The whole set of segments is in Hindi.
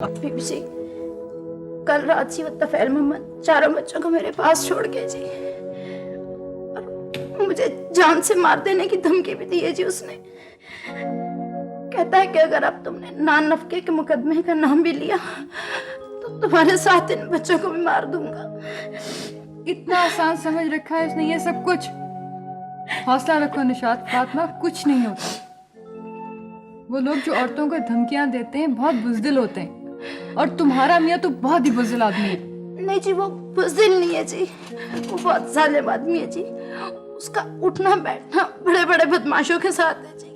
बीबी जी, कल रात ही वो तफैल मोहम्मद चारों बच्चों को मेरे पास छोड़ गए जी। और मुझे जान से मार देने की धमकी भी दी है जी उसने। कहता है कि अगर अब तुमने नान नफके के मुकदमे का नाम भी लिया तो तुम्हारे साथ इन बच्चों को भी मार दूंगा। इतना आसान समझ रखा है उसने ये सब कुछ। हौसला रखो निशात, फातिमा, कुछ नहीं होता। वो लोग जो औरतों को धमकियां देते हैं बहुत बुज़दिल होते हैं, और तुम्हारा मियाँ तो बहुत ही बुज़दिल आदमी है। नहीं जी, वो बुज़दिल नहीं है जी, वो बहुत जालिम आदमी है जी। उसका उठना बैठना बड़े बड़े बदमाशों के साथ है जी।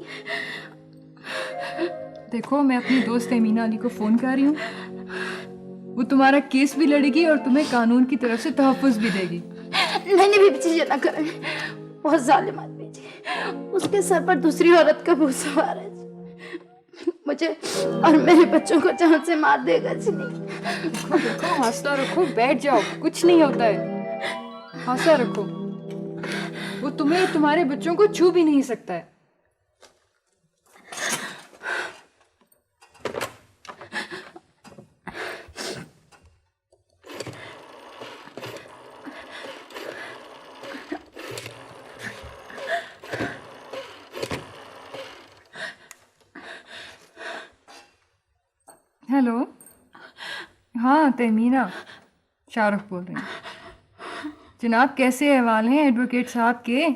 देखो, मैं अपनी दोस्त एमीना अली को फ़ोन कर रही हूँ। वो तुम्हारा केस भी लड़ेगी और तुम्हें कानून की तरफ से तहफ़्फ़ुज़ भी देगी। नहीं नहीं बीबी जी, ये ना करें, बहुत जालिम आदमी जी। उसके सर पर दूसरी औरत का भूत सवार है जी। मुझे और मेरे बच्चों को जान से मार देगा जी। नहीं, देखो देखो, हौसला रखो, बैठ जाओ, कुछ नहीं होता है। हौसला रखो, वो तुम्हें और तुम्हारे बच्चों को छू भी नहीं सकता है। हेलो, हाँ तहमीना, शाहरुख बोल रही हूँ। जनाब, कैसे अहवाल हैं एडवोकेट साहब के?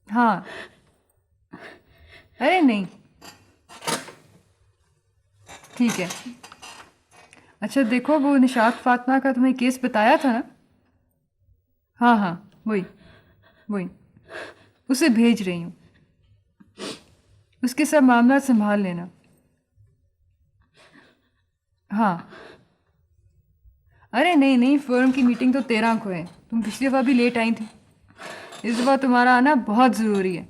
हाँ, अरे नहीं, ठीक है। अच्छा देखो, वो निशात फातिमा का तुम्हें केस बताया था ना? हाँ हाँ, वही वही, उसे भेज रही हूँ। उसके सब मामला संभाल लेना। हाँ, अरे नहीं नहीं, फर्म की मीटिंग तो 13 को है। तुम पिछली दफ़ा भी लेट आई थी, इस दफ़ा तुम्हारा आना बहुत ज़रूरी है।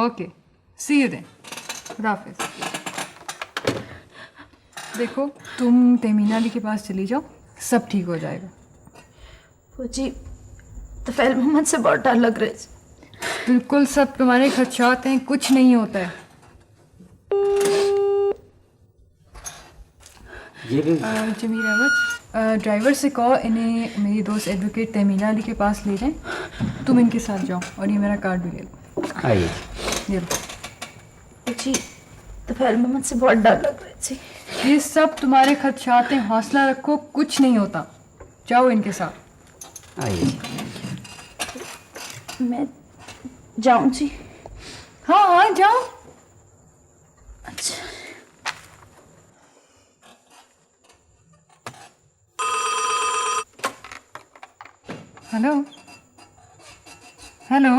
ओके, सी यू देन, खुदा हाफिज़। देखो, तुम तहमीना अली के पास चली जाओ, सब ठीक हो जाएगा। वो जी, तफैल मोहम्मद से बहुत डर लग रहा है जी। बिल्कुल, सब तुम्हारे खदशात हैं, कुछ नहीं होता है। जमीर अहमद, ड्राइवर से कहो इन्हें मेरी दोस्त एडवोकेट तहमीना अली के पास ले जाएं। तुम इनके साथ जाओ और ये मेरा कार्ड भी ले लो। आइए। ये लो। वो जी, तफैल मोहम्मद से बहुत डर लग रहा है जी। ये सब तुम्हारे खदशात हैं, हौसला रखो, कुछ नहीं होता। जाओ इनके साथ। आइए। मैं जाऊं जी? हाँ हाँ, जाओ। अच्छा, हेलो हेलो।